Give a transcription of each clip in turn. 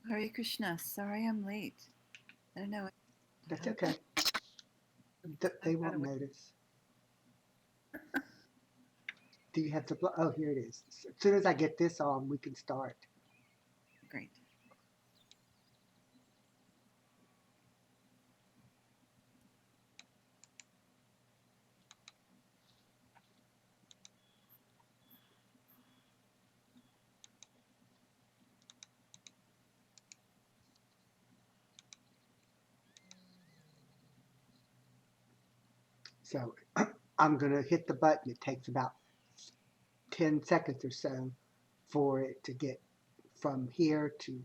Hare Krishna. Sorry I'm late. I don't know. That's okay. They won't notice. Do you have to? Oh, here it is. As soon as I get this on, we can start. Great. So I'm going to hit the button. It takes about 10 seconds or so for it to get from here to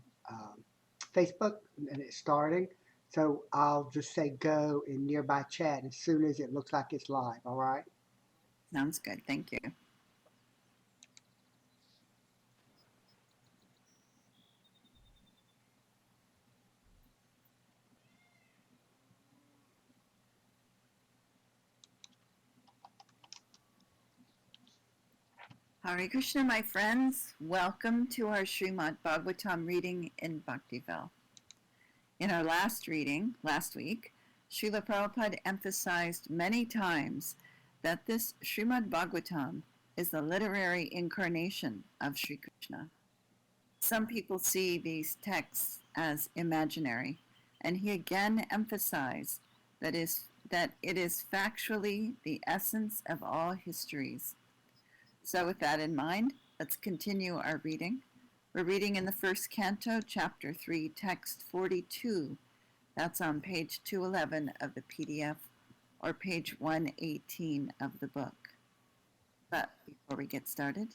Facebook, and it's starting. So I'll just say go in nearby chat as soon as it looks like it's live. All right. Sounds good. Thank you. Hare Krishna, my friends. Welcome to our Srimad Bhagavatam reading in Bhaktiville. In our last reading, last week, Srila Prabhupada emphasized many times that this Srimad Bhagavatam is the literary incarnation of Sri Krishna. Some people see these texts as imaginary, and he again emphasized that it is factually the essence of all histories. So with that in mind, let's continue our reading. We're reading in the First Canto, Chapter 3, Text 42. That's on page 211 of the PDF, or page 118 of the book. But before we get started,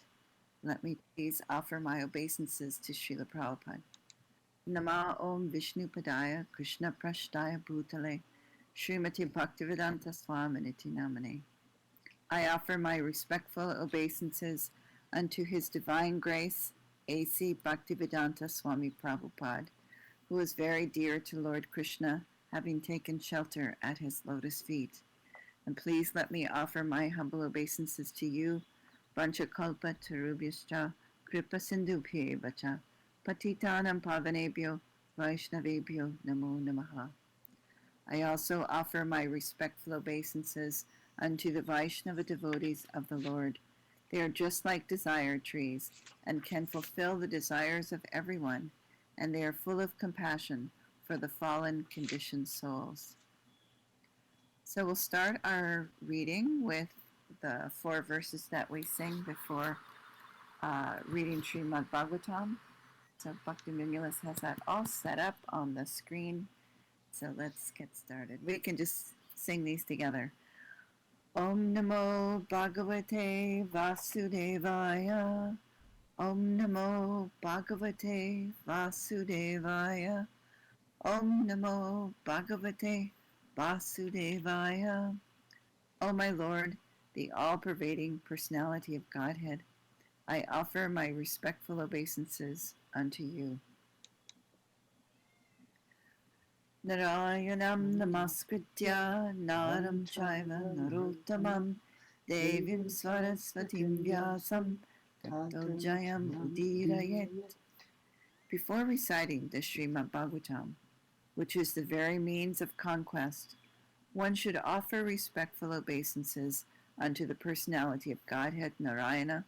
let me please offer my obeisances to Srila Prabhupada. Nama Om Vishnu Padaya Krishna Prashtaya Bhutale Srimati Bhaktivedanta Swaminiti Namane. I offer my respectful obeisances unto His Divine Grace, A.C. Bhaktivedanta Swami Prabhupada, who is very dear to Lord Krishna, having taken shelter at his lotus feet. And please let me offer my humble obeisances to you, Vanchakalpa Tarubhyascha, Kripa Sindhubhye Vacha, Patitanam Pavanebhyo, Vaishnavebhyo Namo Namaha. I also offer my respectful obeisances unto the Vaishnava devotees of the Lord. They are just like desire trees and can fulfill the desires of everyone, and they are full of compassion for the fallen conditioned souls. So we'll start our reading with the 4 verses that we sing before reading Srimad Bhagavatam. So Bhaktiville has that all set up on the screen. So let's get started. We can just sing these together. Om Namo Bhagavate Vasudevaya. Om Namo Bhagavate Vasudevaya. Om Namo Bhagavate Vasudevaya. O my Lord, the all-pervading personality of Godhead, I offer my respectful obeisances unto you. Narayanam namaskritya naram chaiva narottamam devim sarasvatim vyasam tato jayam udirayet. Before reciting the Srimad Bhagavatam, which is the very means of conquest, one should offer respectful obeisances unto the personality of Godhead Narayana,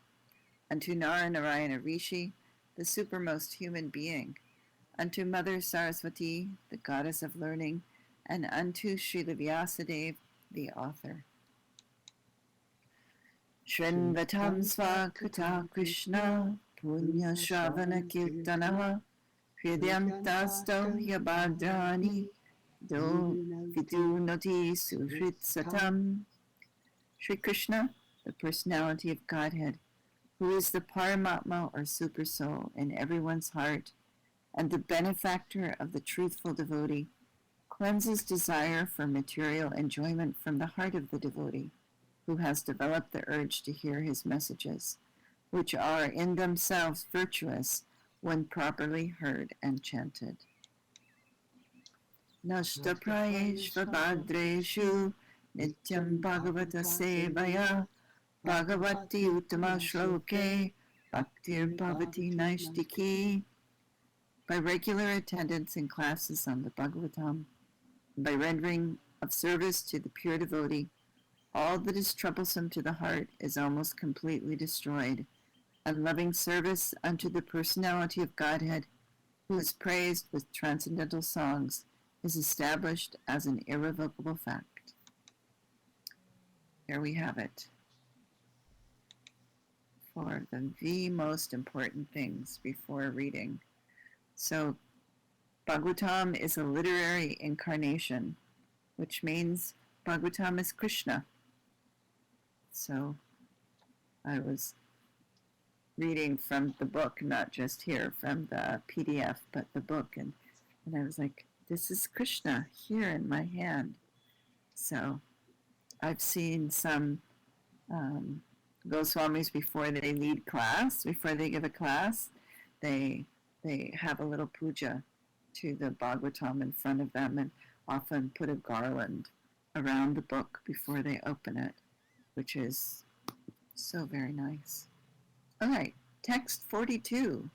unto Narayana Rishi, the supermost human being, unto Mother Saraswati, the goddess of learning, and unto Srila Vyasadeva, the author. Shrinvatam Svakata Krishna, Punya Shravana Kirtanaha, Hridayam Tasto Yabhadrani, Do Vidunoti Suhrit Satam. Sri Krishna, the personality of Godhead, who is the Paramatma or Super Soul in everyone's heart, and the benefactor of the truthful devotee, cleanses desire for material enjoyment from the heart of the devotee, who has developed the urge to hear his messages, which are in themselves virtuous when properly heard and chanted. Nashta prayeshva bhadreshu nityam bhagavata sevaya bhagavati uttama shloke bhaktir bhavati naishtiki. By regular attendance in classes on the Bhagavatam, by rendering of service to the pure devotee, all that is troublesome to the heart is almost completely destroyed, and loving service unto the personality of Godhead, who is praised with transcendental songs, is established as an irrevocable fact. Here we have it. For the most important things before reading. So, Bhagavatam is a literary incarnation, which means Bhagavatam is Krishna. So, I was reading from the book, not just here from the PDF, but the book, and I was like, this is Krishna here in my hand. So, I've seen some Goswamis before they lead class, before they give a class, they have a little puja to the Bhagavatam in front of them and often put a garland around the book before they open it, which is so very nice. All right, text 42,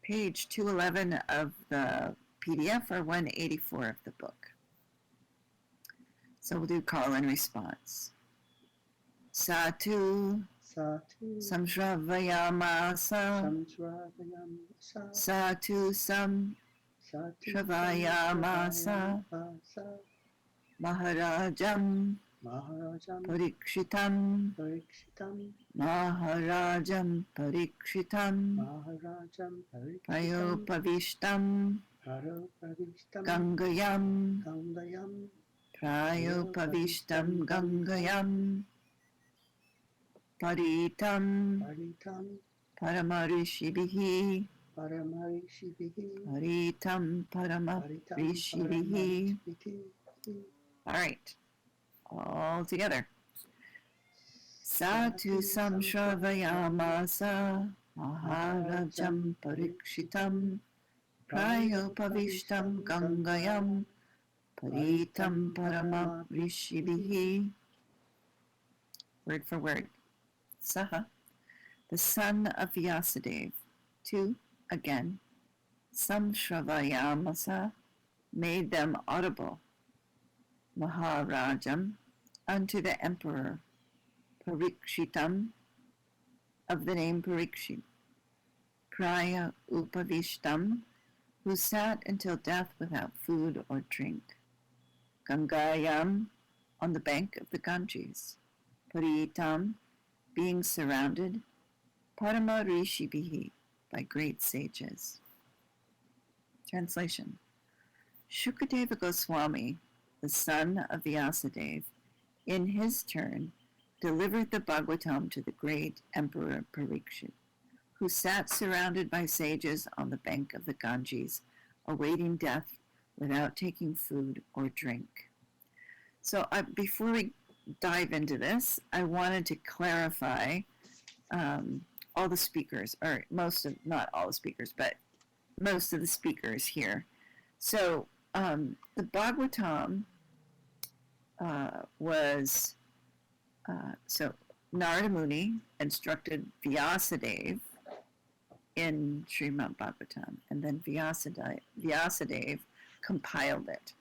page 211 of the PDF or 184 of the book. So we'll do call and response. Satu Samshravayamasa Satu Samshravayamasa Maharajam Parikshitam Maharajam Parikshitam Prayopavistam Gangayam Prayopavistam Gangayam Paritam Paramarishibihi Paritam Paramarishibihi. All right, all together. Satu Samshravayamasa Maharajam Parikshitam Prayopavistam Gangayam Paritam Parama Rishibihi, word for word, Saha, the son of Vyasadeva, two, again, Samshravayamasa, made them audible, Maharajam, unto the emperor, Parikshitam, of the name Parikshit, Praya Upavishtam, who sat until death without food or drink, Gangayam, on the bank of the Ganges, Paritam, being surrounded, Parama Rishibihi, by great sages. Translation. Shukadeva Goswami, the son of Vyasadeva, in his turn, delivered the Bhagavatam to the great Emperor Parikshit, who sat surrounded by sages on the bank of the Ganges, awaiting death without taking food or drink. So before we dive into this, I wanted to clarify all the speakers, or not all the speakers, but most of the speakers here. So the Bhagavatam was, so Narada Muni instructed Vyasadeva in Srimad Bhagavatam, and then Vyasadeva compiled it.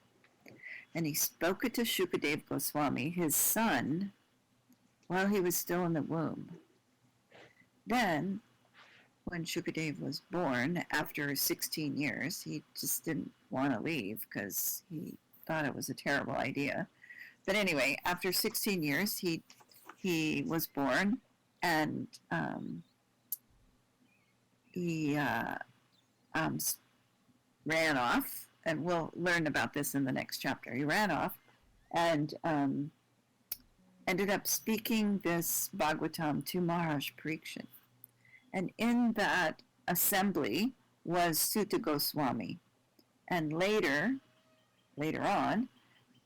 And he spoke it to Shukadeva Goswami, his son, while he was still in the womb. Then, when Shukadeva was born, after 16 years, he just didn't want to leave because he thought it was a terrible idea. But anyway, after 16 years, he was born, and he ran off, and we'll learn about this in the next chapter. He ran off and ended up speaking this Bhagavatam to Maharaj Parikshit. And in that assembly was Sutta Goswami. And later on,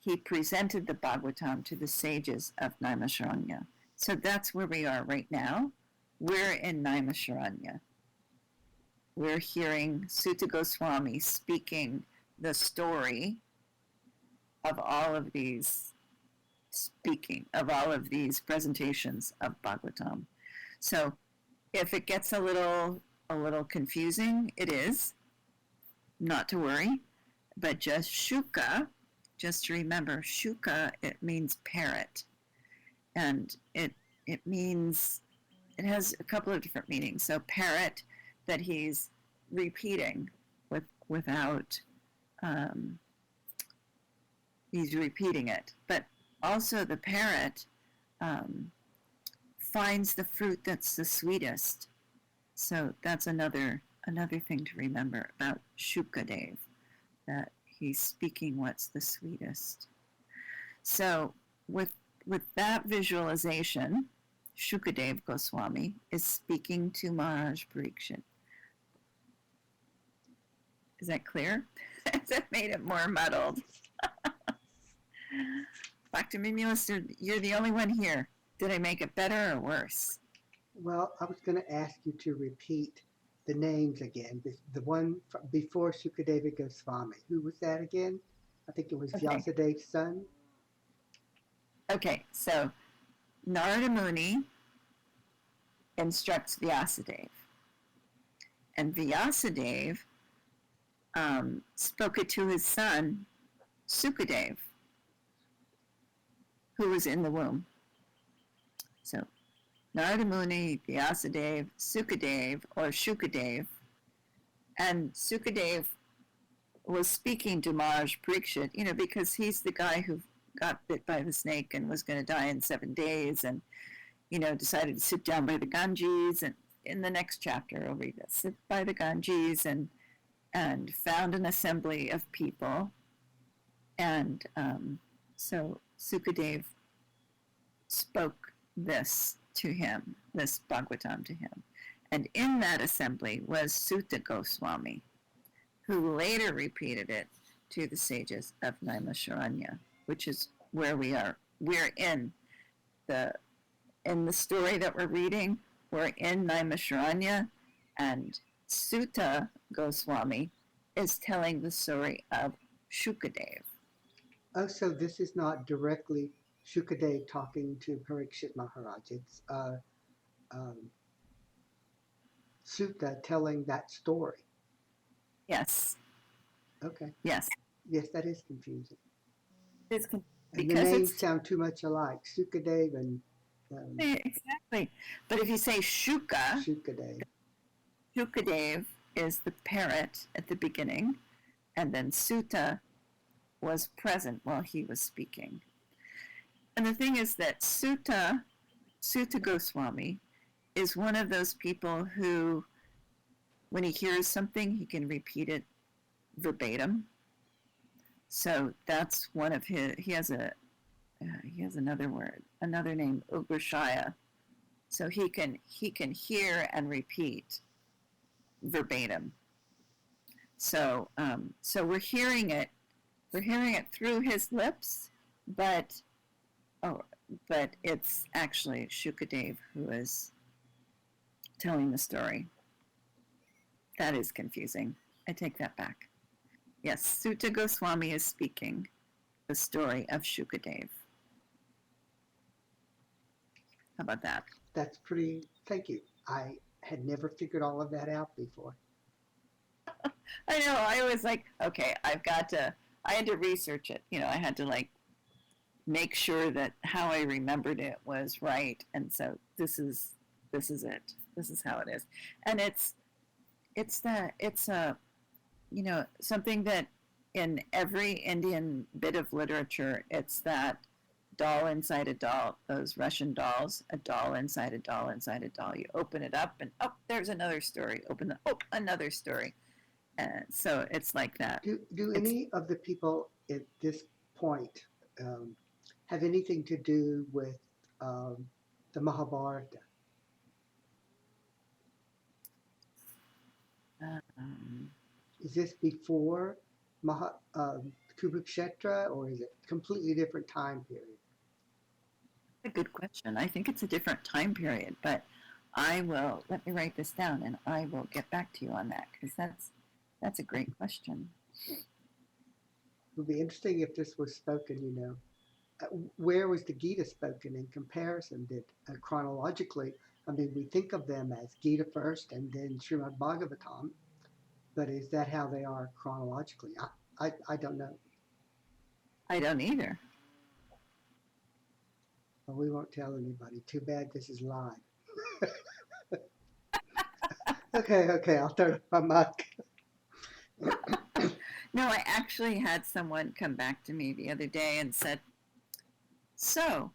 he presented the Bhagavatam to the sages of Naimisharanya. So that's where we are right now. We're in Naimisharanya. We're hearing Sutta Goswami speaking the story of all of these presentations of Bhagavatam. So if it gets a little confusing, it is. Not to worry. But just shuka, just to remember, shuka, it means parrot. And it means, it has a couple of different meanings. So parrot, that he's repeating without, he's repeating it. But also the parrot finds the fruit that's the sweetest. So that's another thing to remember about Shukadev, that he's speaking what's the sweetest. So with that visualization, Shukadev Goswami is speaking to Maharaj Parikshit. Is that clear? That made it more muddled. Bhaktiville, you're the only one here. Did I make it better or worse? Well, I was going to ask you to repeat the names again. The one before Shukadeva Goswami. Who was that again? I think it was Vyasadev's son. Okay, so Narada Muni instructs Vyasadeva. And Vyasadeva spoke it to his son, Sukadeva, who was in the womb. So Narada Muni, Vyasadeva, Sukadeva, or Shukadev. And Sukadeva was speaking to Maharaj Parikshit, because he's the guy who got bit by the snake and was going to die in 7 days, and, decided to sit down by the Ganges. And in the next chapter, I'll read this, sit by the Ganges and found an assembly of people. And so Sukadeva spoke this to him, this Bhagavatam to him. And in that assembly was Sutta Goswami, who later repeated it to the sages of Naimisharanya, which is where we are. We're in the story that we're reading, we're in Naimisharanya, and Sutta Goswami is telling the story of Shukadev. Oh, so this is not directly Shukadev talking to Parikshit Maharaj. It's um, Sutta telling that story. Yes, Okay. yes. Yes, that is confusing. It's And the because names it's sound too much alike. Sukadev and exactly. But if you say Shuka, Shukadev. Shukadev is the parrot at the beginning, and then Sutta was present while he was speaking. And the thing is that Sutta Goswami, is one of those people who, when he hears something, he can repeat it verbatim. So that's one of his. He has another word, another name, Ugrashaya. So he can hear and repeat verbatim. So we're hearing it through his lips, but oh, but it's actually Shukadev who is telling the story. That is confusing. I take that back. Yes, Sutta Goswami is speaking the story of Shukadev. How about that? That's pretty, thank you. I had never figured all of that out before. I know. I was like, okay, I had to research it. I had to like make sure that how I remembered it was right. And so this is it. This is how it is. And it's something that in every Indian bit of literature, it's that doll inside a doll, those Russian dolls, a doll inside a doll inside a doll. You open it up and oh, there's another story. Another story. And so it's like that. Do It's any of the people at this point um, have anything to do with um, the Mahabharata? um, Is this before Kurukshetra, or is it completely different time period? a good question. I think it's a different time period, but let me write this down and I will get back to you on that because that's a great question. It would be interesting if this was spoken. Where was the Gita spoken in comparison? Did chronologically, I mean, we think of them as Gita first and then Srimad Bhagavatam, but is that how they are chronologically? I don't know. I don't either. But we won't tell anybody. Too bad this is live. Okay, I'll turn off my mic. No, I actually had someone come back to me the other day and said, "So,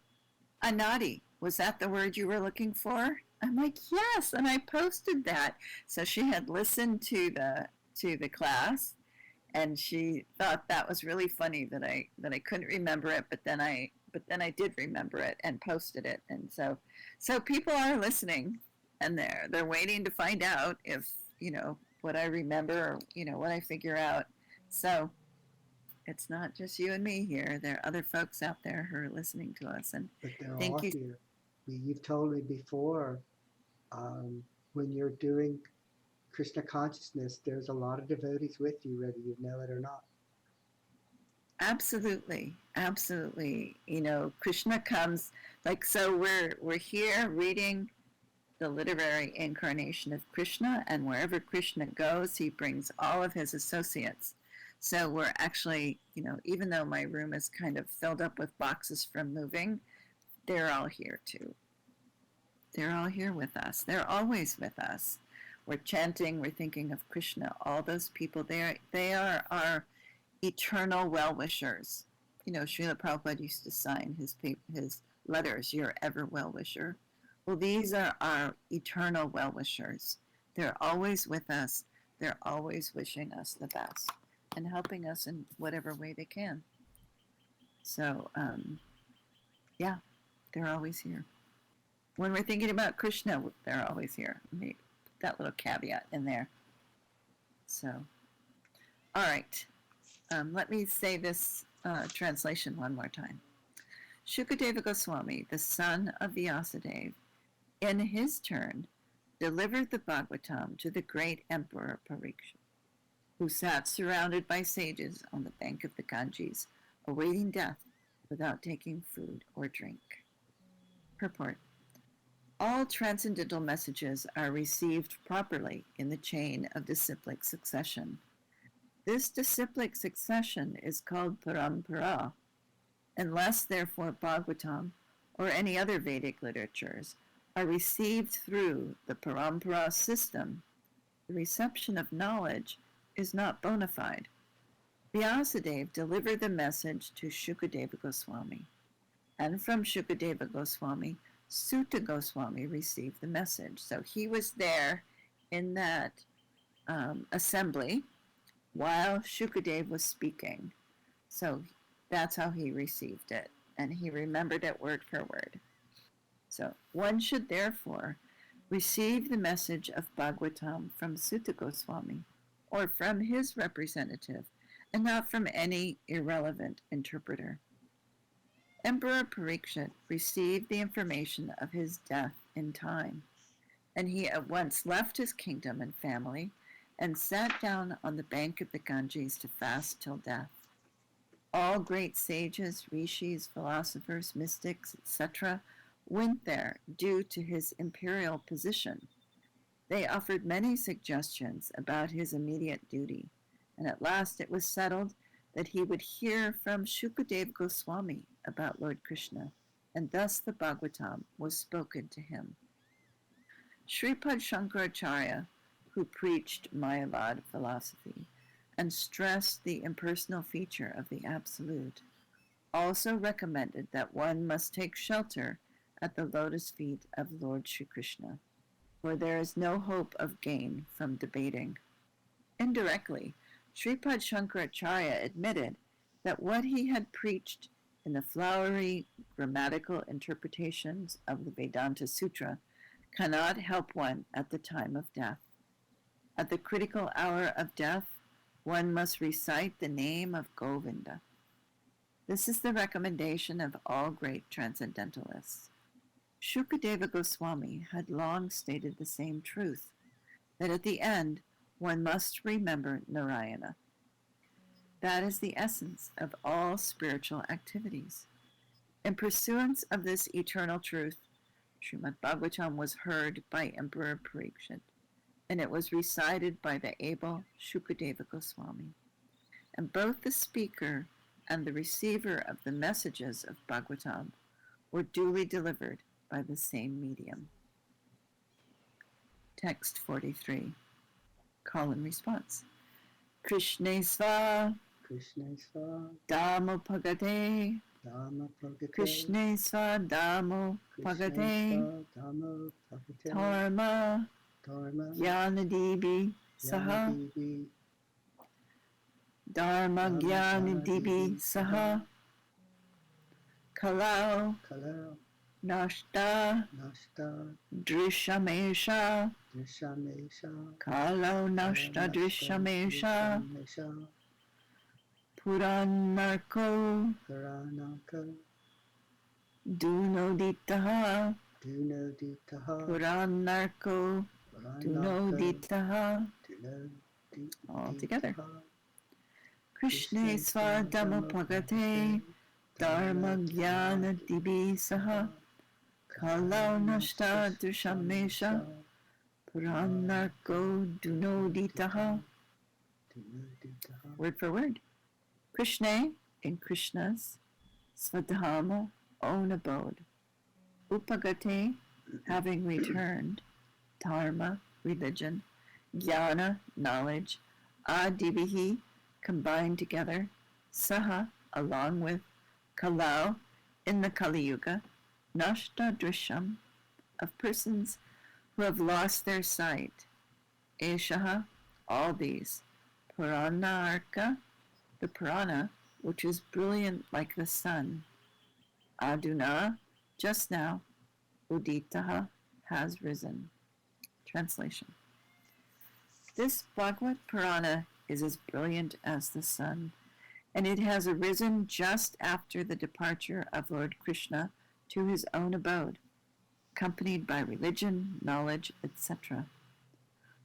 anadi, was that the word you were looking for?" I'm like, "Yes," and I posted that. So she had listened to the class, and she thought that was really funny that I couldn't remember it, but then I did remember it and posted it, and so people are listening, and they're waiting to find out if what I remember or what I figure out. So it's not just you and me here. There are other folks out there who are listening to us, and But they're all thank you. here. You've told me before, um, when you're doing Krishna consciousness, there's a lot of devotees with you, whether you know it or not. Absolutely, absolutely. Krishna comes like so. We're here reading the literary incarnation of Krishna, and wherever Krishna goes, he brings all of his associates. So we're actually, even though my room is kind of filled up with boxes from moving, they're all here too. They're all here with us. They're always with us. We're chanting, we're thinking of Krishna. All those people there, they are our eternal well wishers. Srila Prabhupada used to sign his letters, "Your ever well wisher." Well, these are our eternal well wishers. They're always with us. They're always wishing us the best and helping us in whatever way they can. So, yeah, they're always here. When we're thinking about Krishna, they're always here. Let me put that little caveat in there. So, all right. Let me say this translation one more time. Shukadeva Goswami, the son of Vyasadeva, in his turn, delivered the Bhagavatam to the great Emperor Parikshit, who sat surrounded by sages on the bank of the Ganges, awaiting death without taking food or drink. Purport. All transcendental messages are received properly in the chain of disciplic succession. This disciplic succession is called parampara. Unless, therefore, Bhagavatam or any other Vedic literatures are received through the parampara system, the reception of knowledge is not bona fide. Vyasadeva delivered the message to Shukadeva Goswami, and from Shukadeva Goswami, Sutta Goswami received the message. So he was there in that assembly while Shukadeva was speaking. So that's how he received it, and he remembered it word for word. So one should therefore receive the message of Bhagavatam from Sutta Goswami or from his representative, and not from any irrelevant interpreter. Emperor Parikshit received the information of his death in time, and he at once left his kingdom and family and sat down on the bank of the Ganges to fast till death. All great sages, rishis, philosophers, mystics, etc., went there due to his imperial position. They offered many suggestions about his immediate duty, and at last it was settled that he would hear from Shukadeva Goswami about Lord Krishna, and thus the Bhagavatam was spoken to him. Sripad Shankaracharya, who preached Mayavad philosophy and stressed the impersonal feature of the Absolute, also recommended that one must take shelter at the lotus feet of Lord Sri Krishna, for there is no hope of gain from debating. Indirectly, Sripad Shankaracharya admitted that what he had preached in the flowery grammatical interpretations of the Vedanta Sutra cannot help one at the time of death. At the critical hour of death, one must recite the name of Govinda. This is the recommendation of all great transcendentalists. Shukadeva Goswami had long stated the same truth, that at the end one must remember Narayana. That is the essence of all spiritual activities. In pursuance of this eternal truth, Srimad Bhagavatam was heard by Emperor Parikshit, and it was recited by the able Shukadeva Goswami. And both the speaker and the receiver of the messages of Bhagavatam were duly delivered by the same medium. Text 43. Call and response. Krishna Sva, Dhammo Pagate, Krishna Sva, Dhammo Pagate, Dharma, Jnanadibi Saha, Dharma Jnanadibi Saha, Kalau, Nashta, Drishamesha, Kalau Nashta Drishamesha, Puranarko, Dunoditaha, Puranarko, Dunoditaha. All together. Krishna Svardhamma Pagate, Dharma Jnana Dibi Saha, Kalau Nashta Drishamesha, Puranarko Dunoditaha. Word for word. Krishna in Krishna's Svadharma, own abode. Upagate, having returned. Dharma, religion. Jnana, knowledge. Adibihi, combined together. Saha, along with. Kalau, in the Kali Yuga. Nashta Drisham, of persons who have lost their sight. Eshaha, all these. Puranarka, the Purana, which is brilliant like the sun. Aduna, just now. Uditaha, has risen. Translation. This Bhagavad Purana is as brilliant as the sun, and it has arisen just after the departure of Lord Krishna to his own abode, accompanied by religion, knowledge, etc.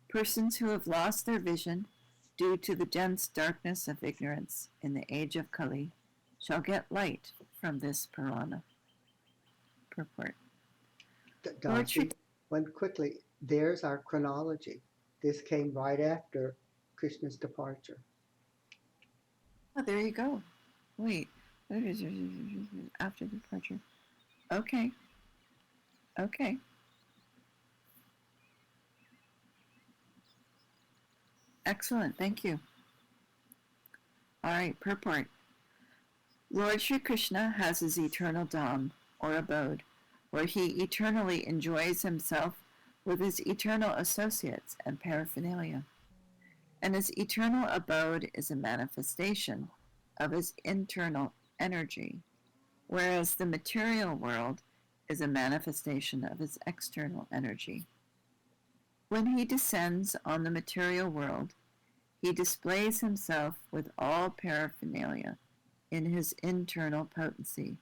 Persons who have lost their vision due to the dense darkness of ignorance in the age of Kali shall get light from this Purana. Purport. Lord Shri... Darcy, one quickly, there's our chronology. This came right after Krishna's departure. Oh, there you go. Wait. After the departure. Okay. Okay. Excellent. Thank you. All right. Purport. Lord Sri Krishna has his eternal dham, or abode, where he eternally enjoys himself with his eternal associates and paraphernalia. And his eternal abode is a manifestation of his internal energy, whereas the material world is a manifestation of his external energy. When he descends on the material world, he displays himself with all paraphernalia in his internal potency,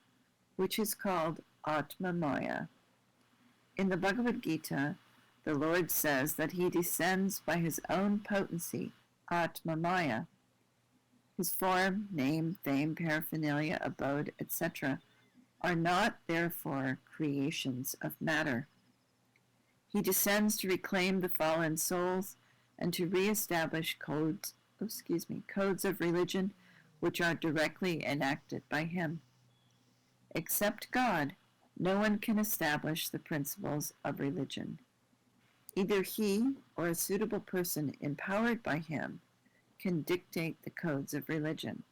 which is called Atma Maya. In the Bhagavad Gita, the Lord says that he descends by his own potency, Atma Maya. His form, name, fame, paraphernalia, abode, etc. are not, therefore, creations of matter. He descends to reclaim the fallen souls and to reestablish codes of religion which are directly enacted by him. Except God, no one can establish the principles of religion. Either he or a suitable person empowered by him can dictate the codes of religion.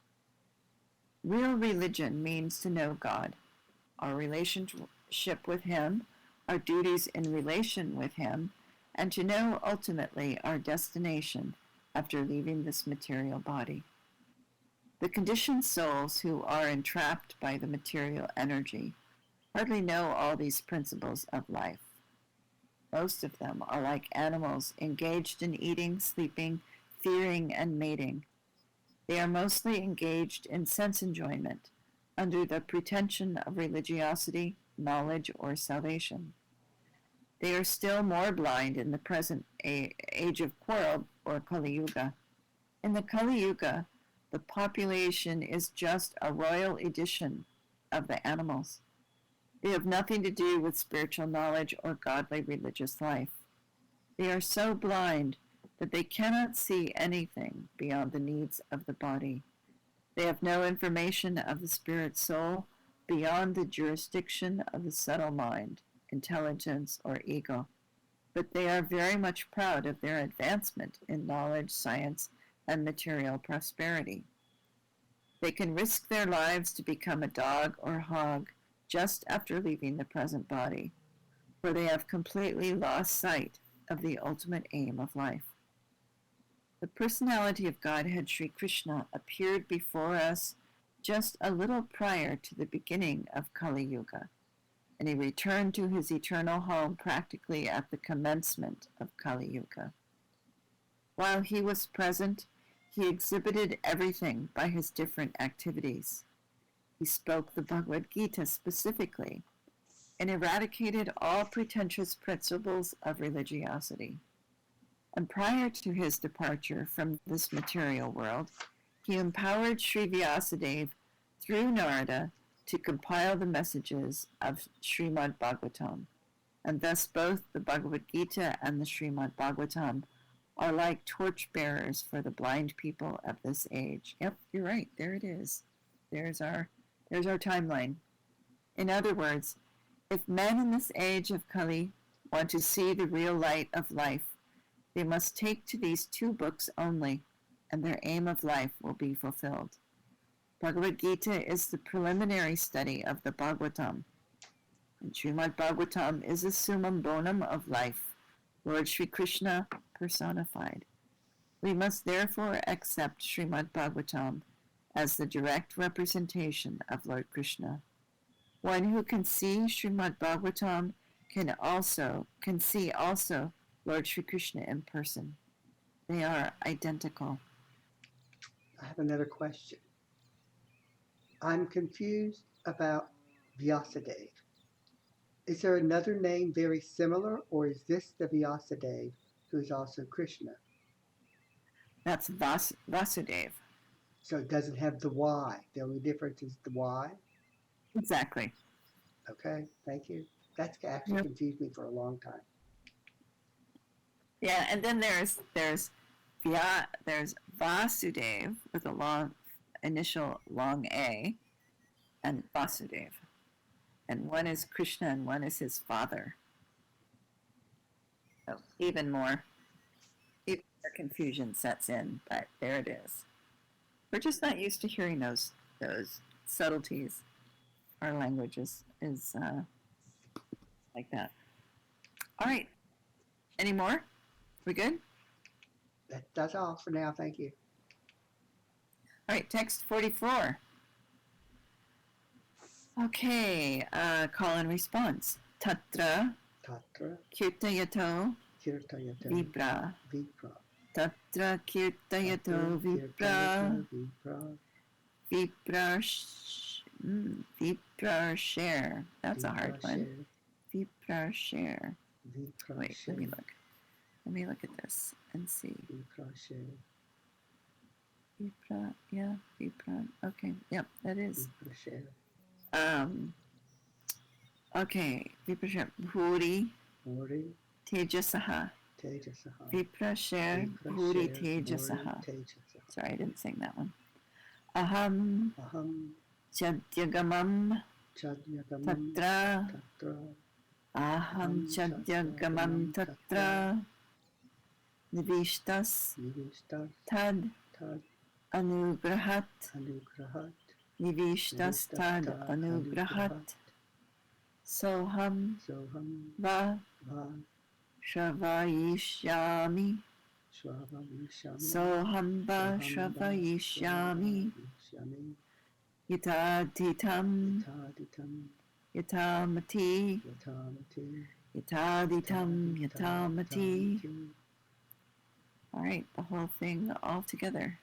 Real religion means to know God, our relationship with him, our duties in relation with him, and to know ultimately our destination after leaving this material body. The conditioned souls who are entrapped by the material energy hardly know all these principles of life. Most of them are like animals engaged in eating, sleeping, fearing, and mating. They are mostly engaged in sense enjoyment under the pretension of religiosity, knowledge, or salvation. They are still more blind in the present age of quarrel, or Kali Yuga. In the Kali Yuga, the population is just a royal edition of the animals. They have nothing to do with spiritual knowledge or godly religious life. They are so blind that they cannot see anything beyond the needs of the body. They have no information of the spirit soul beyond the jurisdiction of the subtle mind, intelligence, or ego. But they are very much proud of their advancement in knowledge, science, and material prosperity. They can risk their lives to become a dog or hog just after leaving the present body, for they have completely lost sight of the ultimate aim of life. The personality of Godhead Sri Krishna appeared before us just a little prior to the beginning of Kali Yuga, and he returned to his eternal home practically at the commencement of Kali Yuga. While he was present, he exhibited everything by his different activities. He spoke the Bhagavad Gita specifically and eradicated all pretentious principles of religiosity. And prior to his departure from this material world, he empowered Sri Vyasadeva through Narada to compile the messages of Srimad Bhagavatam, and thus both the Bhagavad Gita and the Srimad Bhagavatam are like torchbearers for the blind people of this age. Yep, you're right. There it is. There's our timeline. In other words, if men in this age of Kali want to see the real light of life, they must take to these two books only, and their aim of life will be fulfilled. Bhagavad Gita is the preliminary study of the Bhagavatam, and Srimad Bhagavatam is the summum bonum of life, Lord Sri Krishna personified. We must therefore accept Srimad Bhagavatam as the direct representation of Lord Krishna. One who can see Srimad Bhagavatam can see also Lord Sri Krishna in person. They are identical. I have another question. I'm confused about Vyasadeva. Is there another name very similar, or is this the Vyasadeva who is also Krishna? That's Vasudeva. So it doesn't have the Y. The only difference is the Y. Exactly. Okay, thank you. That's actually Yep. confused me for a long time. Yeah, and then there's there's Vasudev with a long initial long A, and Vasudev, and one is Krishna and one is his father. So even more confusion sets in, but there it is. We're just not used to hearing those subtleties. Our language is like that. All right. Any more? We good? That's all for now. Thank you. All right. Text 44. Okay. Call and response. Tatra Tatra kirtayato kirtayato vipra. vipra. Tatra kirtayato vipra. Vipra share. That's a hard one. Vipra share. Wait, let me look. Let me look at this and see. Vipra, yeah, Vipra. Okay, yep, that is. Okay, Vipra share. Bhuri. Tejasaha. Vipra share. Bhuri tejasaha. Sorry, I didn't sing that one. Aham. Chadyagamam. Tatra. Aham chadyagamam tatra. Nivishtas. Tad. Anugrahat. Nivishtas tad anugrahat. Soham va shravayishyami. Soham va shravayishyami. Yataditam. Yatamati. Yataditam. Yatamati. All right, the whole thing all together.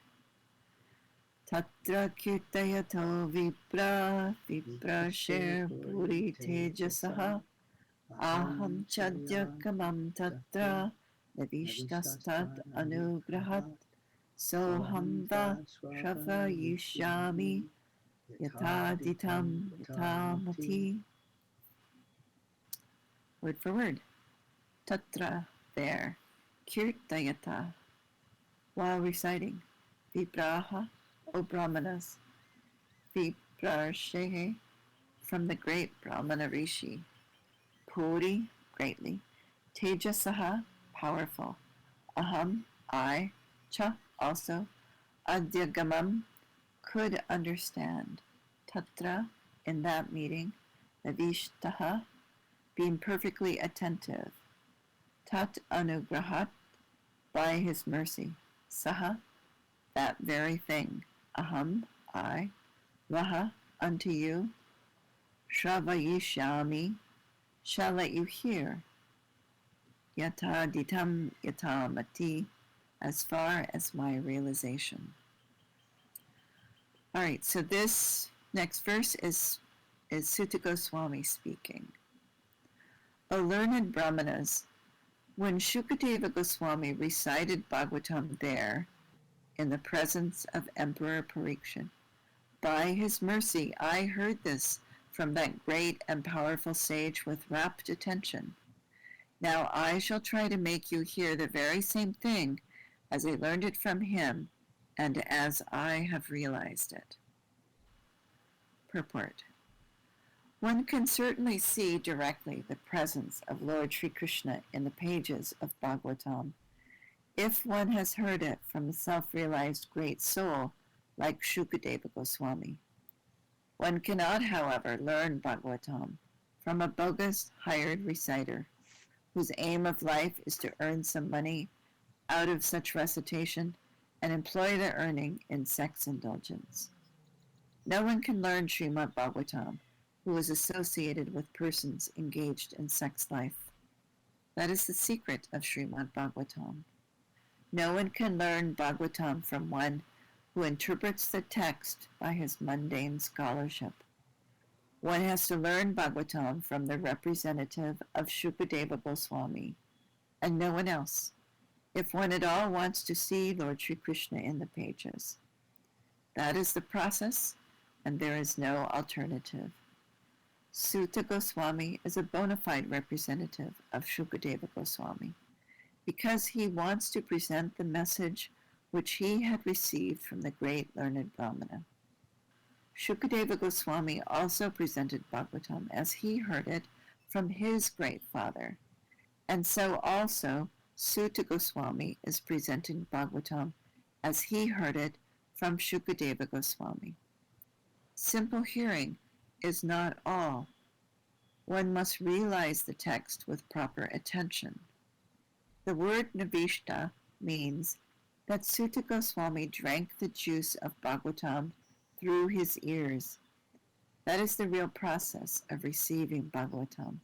Tatra kirtayato vipra. Vipra share bhuri tejasaha. Aham chadyagamam tatra. Navishtastat anugrahat. Soham va shravayishyami. Yataditam yatamati. Word for word. Tatra, there. Kirtayata, while reciting. Vipraha, O Brahmanas. Viprashehe, from the great Brahmana Rishi. Puri, greatly. Tejasaha, powerful. Aham, I. Cha, also. Adyagamam, could understand. Tatra, in that meeting. Navishtaha, being perfectly attentive. Tat anugrahat, by his mercy. Saha, that very thing. Aham, I. Vaha, unto you. Shravayishyami, shall let you hear. Yataditam yatamati, as far as my realization. All right, so this next verse is Sutta Goswami speaking. O learned Brahmanas, when Shukadeva Goswami recited Bhagavatam there, in the presence of Emperor Pariksha, by his mercy I heard this from that great and powerful sage with rapt attention. Now I shall try to make you hear the very same thing as I learned it from him and as I have realized it. Purport. One can certainly see directly the presence of Lord Sri Krishna in the pages of Bhagavatam, if one has heard it from a self-realized great soul like Shukadeva Goswami. One cannot, however, learn Bhagavatam from a bogus hired reciter whose aim of life is to earn some money out of such recitation and employ the earning in sex indulgence. No one can learn Srimad Bhagavatam who is associated with persons engaged in sex life. That is the secret of Srimad Bhagavatam. No one can learn Bhagavatam from one who interprets the text by his mundane scholarship. One has to learn Bhagavatam from the representative of Shukadeva Goswami, and no one else, if one at all wants to see Lord Sri Krishna in the pages. That is the process, and there is no alternative. Sutta Goswami is a bona fide representative of Shukadeva Goswami because he wants to present the message which he had received from the great learned Brahmana. Shukadeva Goswami also presented Bhagavatam as he heard it from his great father, and so also Sutta Goswami is presenting Bhagavatam as he heard it from Shukadeva Goswami. Simple hearing is not all. One must realize the text with proper attention. The word Navishta means that Sutta Goswami drank the juice of Bhagavatam through his ears. That is the real process of receiving Bhagavatam.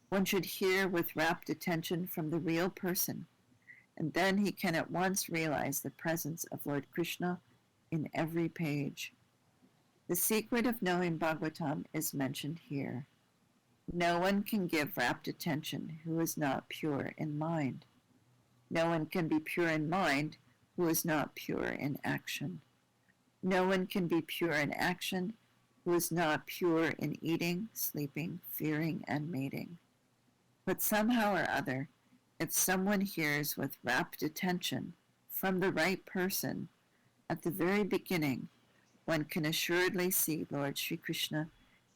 One should hear with rapt attention from the real person, and then he can at once realize the presence of Lord Krishna in every page. The secret of knowing Bhagavatam is mentioned here. No one can give rapt attention who is not pure in mind. No one can be pure in mind who is not pure in action. No one can be pure in action who is not pure in eating, sleeping, fearing, and mating. But somehow or other, if someone hears with rapt attention from the right person at the very beginning, one can assuredly see Lord Sri Krishna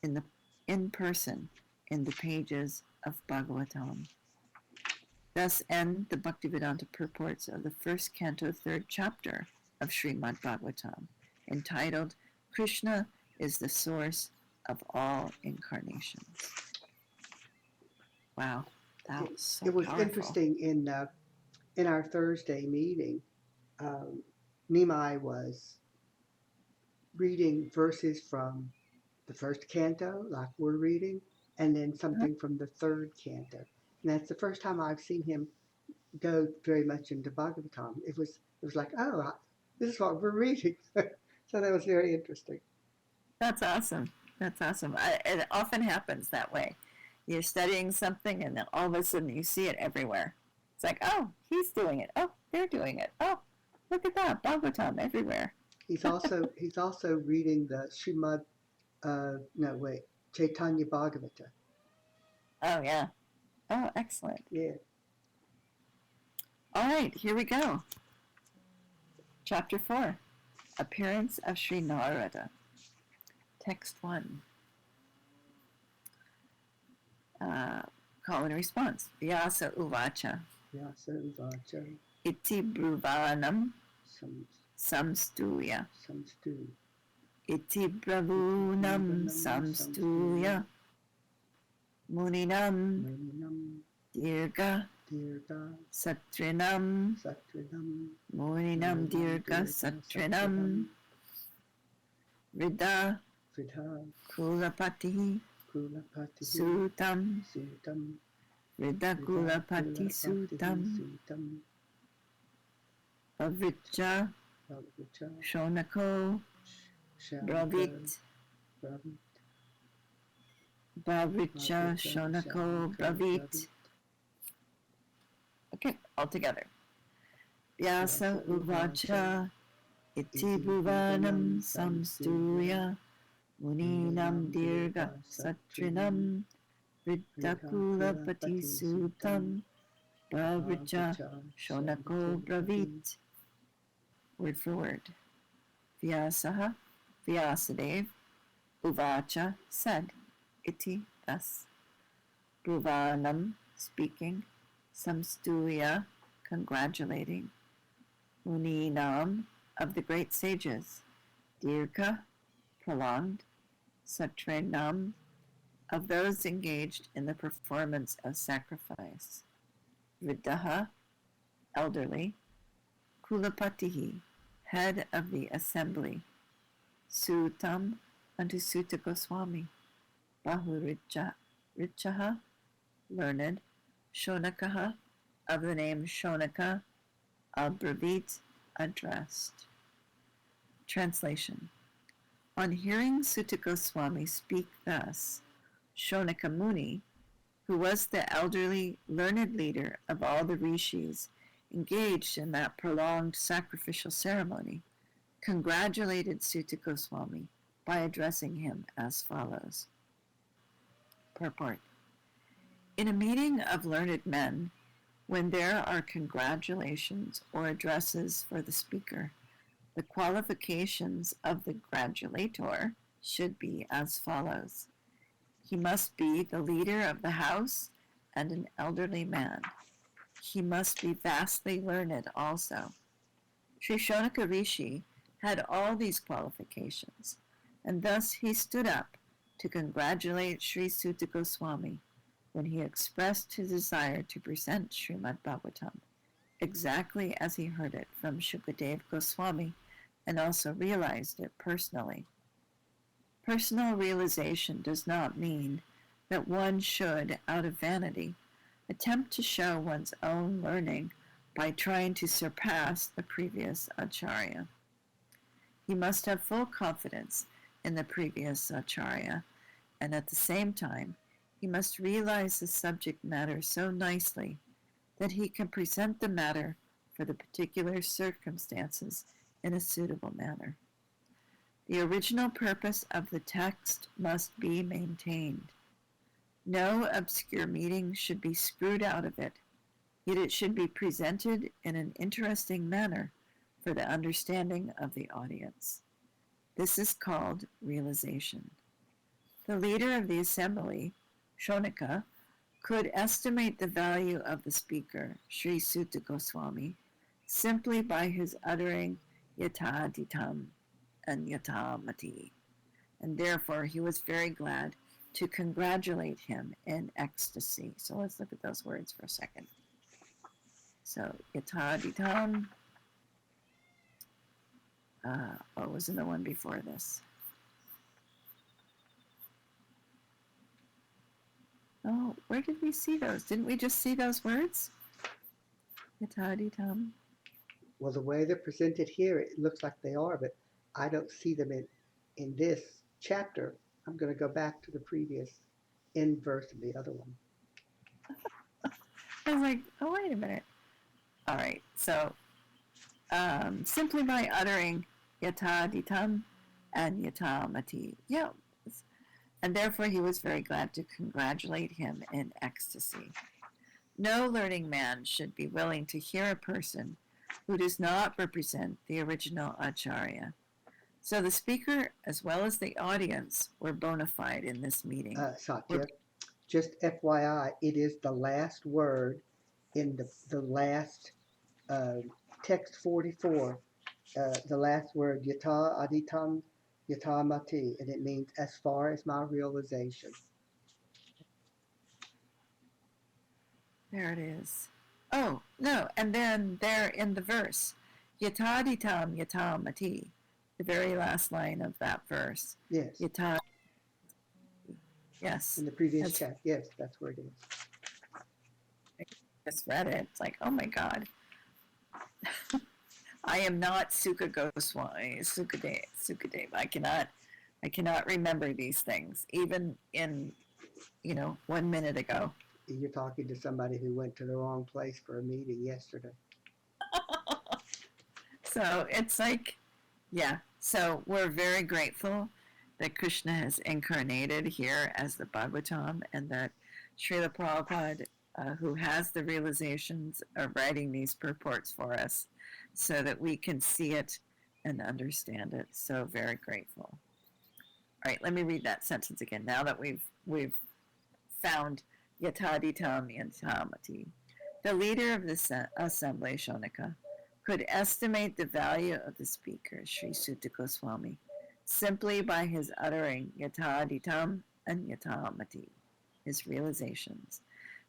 in person in the pages of Bhagavatam. Thus end the Bhaktivedanta purports of the first canto, third chapter of Srimad Bhagavatam, entitled Krishna is the source of all incarnations. Wow, that was so It was powerful. interesting in our Thursday meeting. Nimai was reading verses from the first canto, like we're reading, and then something from the third canto. And that's the first time I've seen him go very much into Bhagavatam. It was like, oh, this is what we're reading. So that was very interesting. That's awesome. That's awesome. It often happens that way. You're studying something, and then all of a sudden you see it everywhere. It's like, oh, he's doing it. Oh, they're doing it. Oh, look at that, Bhagavatam everywhere. He's also reading the Srimad Chaitanya Bhagavata. Oh yeah. Oh, excellent. Yeah. All right, here we go. Chapter 4, Appearance of Sri Narada. Text 1. Call and response. Vyasa Uvacha. Vyasa Uvacha. Iti Bruvanam Samstuya. Iti Bravunam Samstuya. Muninam Dirga Satrinam Muninam Dirga Satrinam Vrida Kulapati Sutam Vrida Kulapati Sutam Pavricha Shonako Bravit Bhavricha Shonako Bravit. Okay, all together. Vyasa Uvacha Iti Bhuvanam Samstuya Muninam Dirga Satrinam Viddakulapati Sutam Bhavricha Shonako Bravit. Word for word. Vyasaha, Vyasadev, Uvacha said, Iti thus. Bhuvanam speaking, Samstuya congratulating, Muninam of the great sages, Dirka prolonged, Satrenam of those engaged in the performance of sacrifice, Viddaha elderly, Kulapatihi head of the assembly, Sutam unto Sutta Goswami, Bahurichaha learned, Shonakaha of the name Shonaka, Abravit addressed. Translation. On hearing Sutta Goswami speak thus, Shonaka Muni, who was the elderly learned leader of all the rishis engaged in that prolonged sacrificial ceremony, congratulated Suta Goswami by addressing him as follows. Purport. In a meeting of learned men, when there are congratulations or addresses for the speaker, the qualifications of the gratulator should be as follows. He must be the leader of the house and an elderly man. He must be vastly learned also. Sri Shonaka Rishi had all these qualifications, and thus he stood up to congratulate Sri Suta Goswami when he expressed his desire to present Srimad Bhagavatam, exactly as he heard it from Shukadev Goswami and also realized it personally. Personal realization does not mean that one should, out of vanity, attempt to show one's own learning by trying to surpass the previous acharya. He must have full confidence in the previous acharya, and at the same time, he must realize the subject matter so nicely that he can present the matter for the particular circumstances in a suitable manner. The original purpose of the text must be maintained. No obscure meaning should be screwed out of it, yet it should be presented in an interesting manner for the understanding of the audience. This is called realization. The leader of the assembly, Shonaka, could estimate the value of the speaker, Sri Suta Goswami, simply by his uttering yataditam and yatamati, and therefore he was very glad to congratulate him in ecstasy. So let's look at those words for a second. So yataditam, what was in the one before this? Oh, where did we see those? Didn't we just see those words? Yataditam. Well, the way they're presented here, it looks like they are, but I don't see them in this chapter. I'm going to go back to the previous end verse of the other one. I was like, oh, wait a minute. All right, so simply by uttering yataditam and yatamati. Yeah. And therefore he was very glad to congratulate him in ecstasy. No learning man should be willing to hear a person who does not represent the original acharya. So the speaker, as well as the audience, were bona fide in this meeting. Satya, just FYI, it is the last word in the last text 44, the last word, yata aditam yatamati, and it means as far as my realization. There it is. Oh, no, and then there in the verse, yataditam yatamati, the very last line of that verse. Yes. Yata. Yes. In the previous chapter. Yes, that's where it is. I just read it. It's like, oh my God. I am not Sukha Goswami, Sukadev. I cannot remember these things, even in, 1 minute ago. You're talking to somebody who went to the wrong place for a meeting yesterday. So it's like, yeah. So we're very grateful that Krishna has incarnated here as the Bhagavatam, and that Srila Prabhupada, who has the realizations, are writing these purports for us so that we can see it and understand it. So very grateful. All right, let me read that sentence again. Now that we've found yataditam yatamati, the leader of the assembly, Shonaka, could estimate the value of the speaker, Sri Suta Goswami, simply by his uttering yataditam and yatamati, his realizations,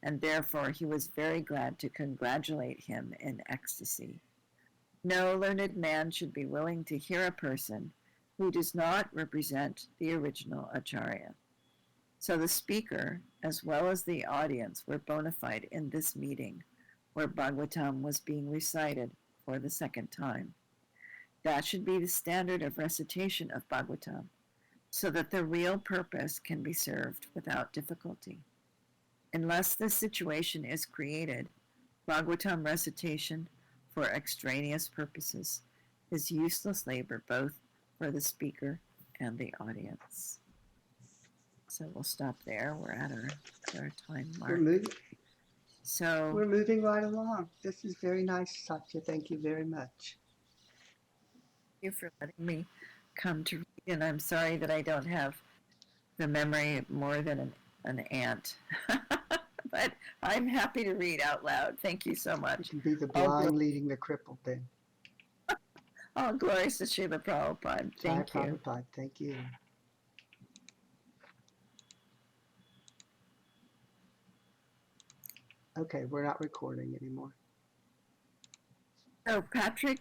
and therefore he was very glad to congratulate him in ecstasy. No learned man should be willing to hear a person who does not represent the original acharya. So the speaker, as well as the audience, were bona fide in this meeting, where Bhagavatam was being recited for the second time. That should be the standard of recitation of Bhagavatam, so that the real purpose can be served without difficulty. Unless this situation is created, Bhagavatam recitation for extraneous purposes is useless labor both for the speaker and the audience. So we'll stop there. We're at our time mark. We're moving right along. This is very nice, Satya. Thank you very much. Thank you for letting me come to read, and I'm sorry that I don't have the memory more than an ant. But I'm happy to read out loud. Thank you so much. You can be the blind leading the crippled then. All glories to Srila Prabhupada. Thank you. Prabhupada, thank you. Okay, we're not recording anymore. So Patrick